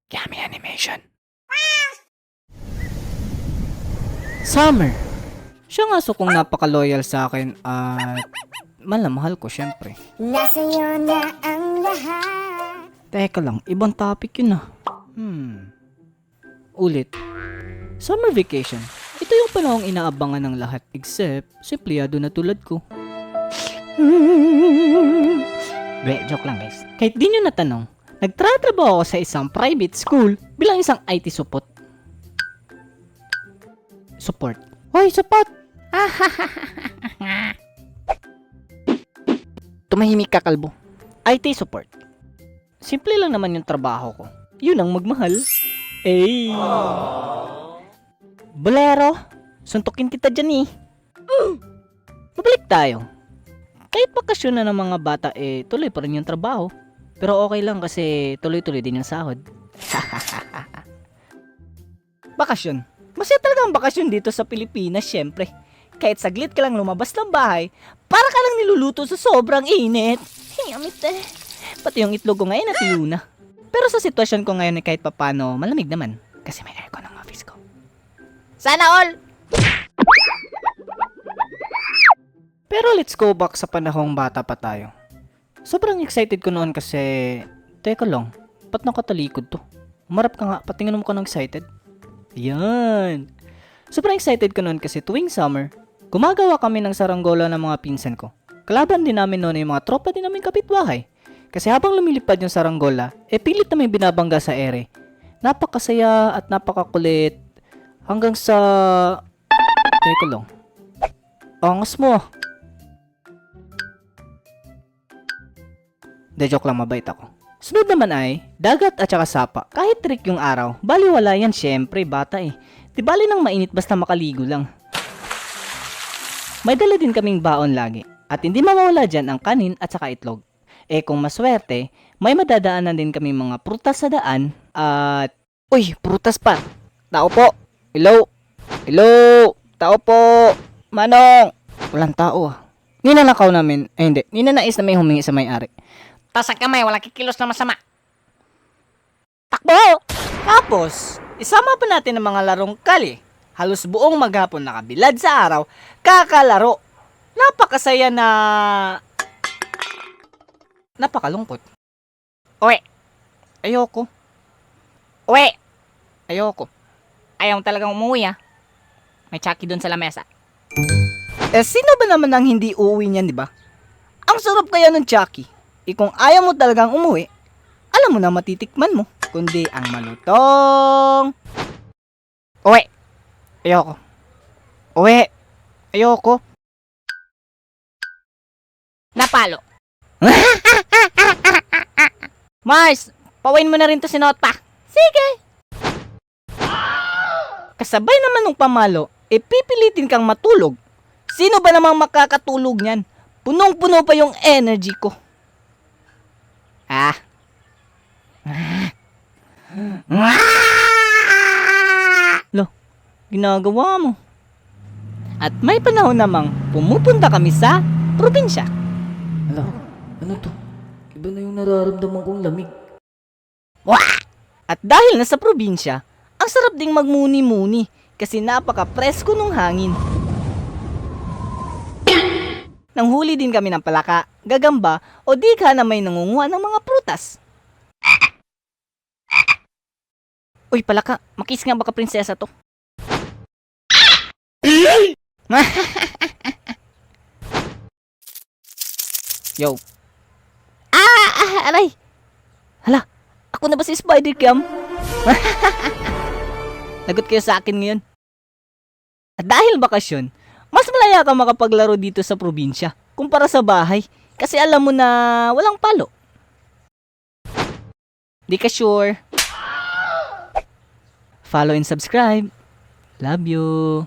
Yummy animation. Summer. Siya nga kung napaka-loyal sa akin at mahal ko syempre. Nasa'yo na ang lahat. Teka lang, ibang topic yun ah. Ulit. Summer vacation. Ito yung panahong inaabangan ng lahat except simpleyado na tulad ko. Joke lang guys. Kahit di nyo natanong, nagtratrabaho ako sa isang private school bilang isang IT support. Hoy, support! Tumahimik ka, kalbo. IT support. Simple lang naman yung trabaho ko. Yun ang magmahal. Eh. Bolero, suntukin kita dyan eh. Mabalik tayo. Kahit bakasyon na ng mga bata tuloy pa rin yung trabaho. Pero okay lang kasi tuloy-tuloy din yung sahod. Bakasyon. Masaya talaga ang bakasyon dito sa Pilipinas, syempre. Kahit saglit ka lang lumabas ng bahay, para ka lang niluluto sa sobrang init. Hiyamit eh. Pati yung itlog ko ngayon natuyo na. Pero sa sitwasyon ko ngayon kahit papano, malamig naman. Kasi may aircon ang office ko. Sana all! Pero let's go back sa panahong bata pa tayo. Sobrang excited ko noon kasi, teka lang, ba't nakatalikod to? Umarap ka nga, patingin mo ka ng excited. Yan. Sobrang excited ko noon kasi tuwing summer, gumagawa kami ng saranggola ng mga pinsan ko. Kalaban din namin noon yung mga tropa din namin kapitbahay. Kasi habang lumilipad yung saranggola, pilit na may binabangga sa ere. Napakasaya at napakakulit. Hanggang sa... Teka lang. Angas mo ah. De joke lang, mabait ako. Sunod naman ay, dagat at saka sapa. Kahit trick yung araw, baliwala yan syempre, bata eh. Di bali nang mainit basta makaligo lang. May dala din kaming baon lagi. At hindi mawawala dyan ang kanin at saka itlog. Kung maswerte, may madadaanan din kami mga prutas sa daan at... Uy, prutas pa! Tao po! Hello! Hello! Tao po! Manong! Walang tao ah. Ninanakaw namin, hindi, ninanais na may humingi sa may-ari. Taas ang kamay, walang kikilos na masama. Takbo! Tapos, isama pa natin ang mga larong kali. Halos buong maghapon nakabilad sa araw, kakalaro. Napakasaya na... Napakalungkot. Uwi! Ayoko. Uwi! Ayoko. Ayaw talagang umuwi ah. May Chucky doon sa lamesa. Sino ba naman ang hindi uuwi niyan, di ba? Ang sarap kaya ng Chucky. Kung ayaw mo talagang umuwi, alam mo na matitikman mo. Kundi ang malutong... Uwi! Ayoko. Uwi! Ayoko. Napalo! Mars, pawain mo na rin to si Nota. Sige. Kasabay naman nung pamalo, pipilitin kang matulog. Sino ba namang makakatulog niyan? Punong-puno pa yung energy ko. Lo, ginagawa mo. At may panahon namang pumupunta kami sa probinsya. Ano to? Iba na yung nararamdaman kong lamig. At dahil nasa probinsya, ang sarap ding magmuni-muni kasi napaka-presko nung hangin. Nanghuli din kami ng palaka, gagamba o dika na may nangunguha ng mga prutas. Uy, palaka, makis nga baka prinsesa to. Yo. Aray! Hala, ako na ba si Spider-Cam? Lagot kayo sa akin ngayon. At dahil bakasyon, mas malaya ka makapaglaro dito sa probinsya kumpara sa bahay kasi alam mo na walang palo. Di ka sure? Follow and subscribe. Love you.